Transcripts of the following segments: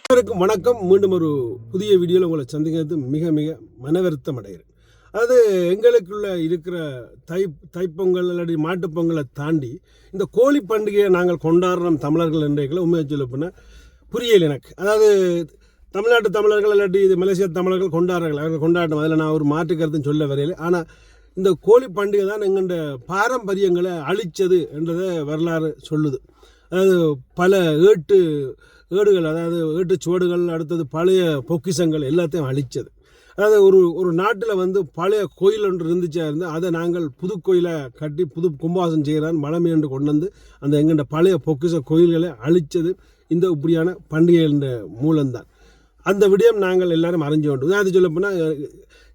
அனைவருக்கும் வணக்கம். மீண்டும் ஒரு புதிய வீடியோவில் உங்களை சந்திக்கிறது மிக மிக மனவருத்தம் அடைகிறேன். அது எங்களுக்குள்ள இருக்கிற தைப்பொங்கல் இல்லாட்டி மாட்டுப்பொங்கலை தாண்டி இந்த கோழி பண்டிகையை நாங்கள் கொண்டாடுறோம் தமிழர்கள் என்றைகளை உண்மையை சொல்ல போனால் புரியல எனக்கு. அதாவது தமிழ்நாட்டு தமிழர்கள் இல்லாட்டி இது மலேசியா தமிழர்கள் கொண்டாடுறார்கள், அவர்கள் கொண்டாட்டம். அதில் நான் ஒரு மாற்று கருத்துன்னு சொல்ல வரையில. ஆனால் இந்த கோழி பண்டிகை தான் எங்கள்ட பாரம்பரியங்களை அழித்தது என்றதை வரலாறு சொல்லுது. அதாவது பல ஏடுகள், அதாவது ஏட்டுச்சுவடுகள், அடுத்தது பழைய பொக்கிஷங்கள் எல்லாத்தையும் அழித்தது. அதாவது ஒரு நாட்டில் பழைய கோயில் ஒன்று இருந்தால் அதை நாங்கள் புது கோயிலை கட்டி புது கும்பாசம் செய்கிறான் மழமை என்று கொண்டு வந்து அந்த எங்கள்ட பழைய பொக்கிஷ கோயில்களை அழித்தது இந்த இப்படியான பண்டிகைகளின் மூலம்தான். அந்த விடயம் நாங்கள் எல்லாரும் அறிஞ்சு கொண்டு. உதாரணத்துக்கு சொல்ல போனால்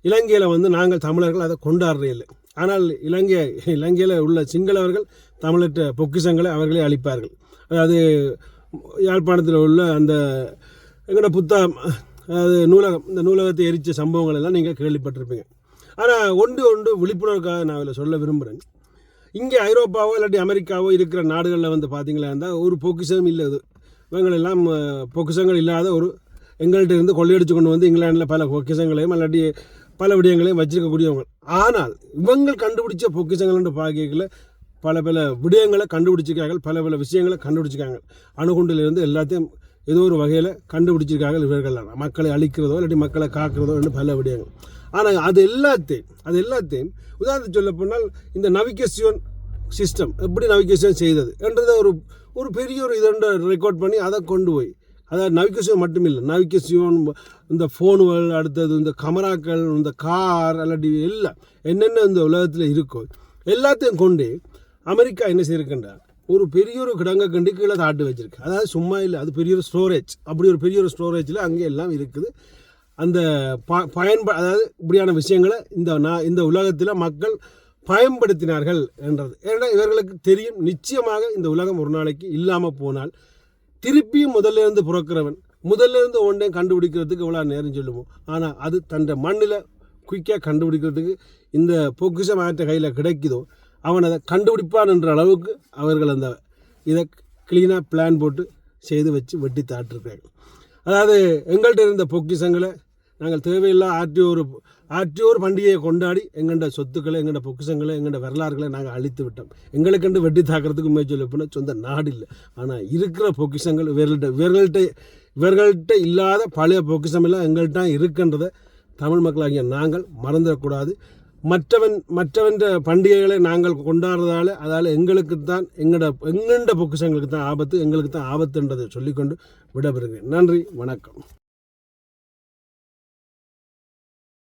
இலங்கையில் நாங்கள் தமிழர்கள் அதை கொண்டாடுறே இல்லை. ஆனால் இலங்கையில் உள்ள சிங்களவர்கள் தமிழற்ற பொக்கிஷங்களை அவர்களே அளிப்பார்கள். அதாவது யாழ்ப்பாணத்தில் உள்ள அந்த எங்கட அதாவது நூலகம், இந்த நூலகத்தை எரித்த சம்பவங்கள் எல்லாம் நீங்கள் கேள்விப்பட்டிருப்பீங்க. ஆனால் ஒன்று விழிப்புணர்வுக்காக நான் அதில் சொல்ல விரும்புகிறேன். இங்கே ஐரோப்பாவோ இல்லாட்டி அமெரிக்காவோ இருக்கிற நாடுகளில் பார்த்தீங்களா இருந்தால் ஒரு பொக்கிஷம் இல்லை. இவங்களெல்லாம் பொக்கிஷங்கள் இல்லாத எங்கள்கிட்ட இருந்து கொள்ளையடிச்சு கொண்டு இங்கிலாண்டில் பல பொக்கிஷங்களையும் இல்லாட்டி பல விடயங்களையும் வச்சிருக்கக்கூடியவங்க. ஆனால் இவங்க கண்டுபிடிச்ச பொக்கிஷங்கள் என்று பார்க்கல பல விடயங்களை கண்டுபிடிச்சிருக்கார்கள், பல விஷயங்களை கண்டுபிடிச்சிருக்காங்க. அணுகுண்டிலிருந்து எல்லாத்தையும் ஏதோ ஒரு வகையில் கண்டுபிடிச்சிருக்காங்க இவர்கள். மக்களை அழிக்கிறதோ இல்லாட்டி மக்களை காக்கிறதோ என்று பல விடயங்கள். ஆனால் அது எல்லாத்தையும் உதாரணத்துக்கு சொல்ல போனால் இந்த நவிகேஷன் சிஸ்டம் எப்படி நவிகேஷன் செய்தது என்றதை ஒரு பெரிய இதோட ரெக்கார்ட் பண்ணி அதை கொண்டு போய், அதாவது நவிகேஷன் மட்டும் இல்லை, நவிகேஷன் இந்த ஃபோனுகள், அடுத்தது இந்த கமராக்கள், இந்த கார் இல்லாட்டி எல்லாம் என்னென்ன இந்த உலகத்தில் இருக்கோ எல்லாத்தையும் கொண்டு அமெரிக்கா என்ன செய்யிருக்கின்றார், ஒரு பெரிய கிடங்கை கண்டு கீழே தாட்டு வச்சிருக்கு. அதாவது சும்மா இல்லை, அது பெரிய ஒரு ஸ்டோரேஜ். அப்படி ஒரு பெரிய ஸ்டோரேஜில் அங்கே எல்லாம் இருக்குது. அந்த அதாவது இப்படியான விஷயங்களை இந்த உலகத்தில் மக்கள் பயன்படுத்தினார்கள் என்றது. ஏன்னா இவர்களுக்கு தெரியும் நிச்சயமாக இந்த உலகம் ஒரு நாளைக்கு இல்லாமல் போனால் திருப்பியும் முதல்ல இருந்து ஒன்றே கண்டுபிடிக்கிறதுக்கு எவ்வளோ நேரம் சொல்லுவோம். ஆனால் அது தன் மண்ணில் குயிக்காக கண்டுபிடிக்கிறதுக்கு இந்த பொக்கிஷம் ஆற்ற கையில் கிடைக்குதோ அவன் அதை கண்டுபிடிப்பான் என்ற அளவுக்கு அவர்கள் இதை க்ளீனாக பிளான் போட்டு செய்து வச்சு வெட்டி தாட்டிருக்காங்க. அதாவது எங்கள்கிட்ட இருந்த பொக்கிஷங்களை நாங்கள் தேவையில்லா ஆற்றியோர் பண்டிகையை கொண்டாடி எங்கள்ட சொத்துக்களை, எங்கள்ட பொக்கிஷங்களை, எங்கள்ட வரலாறுகளை நாங்கள் அழித்து விட்டோம். எங்களுக்கென்று வெட்டி தாக்கிறதுக்கு முயற்சி சொல்ல போனால் சொந்த நாடு இல்லை. ஆனால் இருக்கிற பொக்கிஷங்கள் இவர்கள்ட்ட இல்லாத பழைய பொக்கிஷம் எல்லாம் எங்கள்கிட்ட இருக்கின்றதை தமிழ் மக்களாகிய நாங்கள் மறந்துடக்கூடாது. மற்றவன் பண்டிகைகளை நாங்கள் கொண்டாடுறதால அதால் எங்களுக்குத்தான் எங்கள்ட பொக்கிஷங்களுக்கு தான் ஆபத்து, எங்களுக்கு தான் ஆபத்துன்றதை சொல்லிக்கொண்டு விடைபெறுகிறேன். நன்றி, வணக்கம்.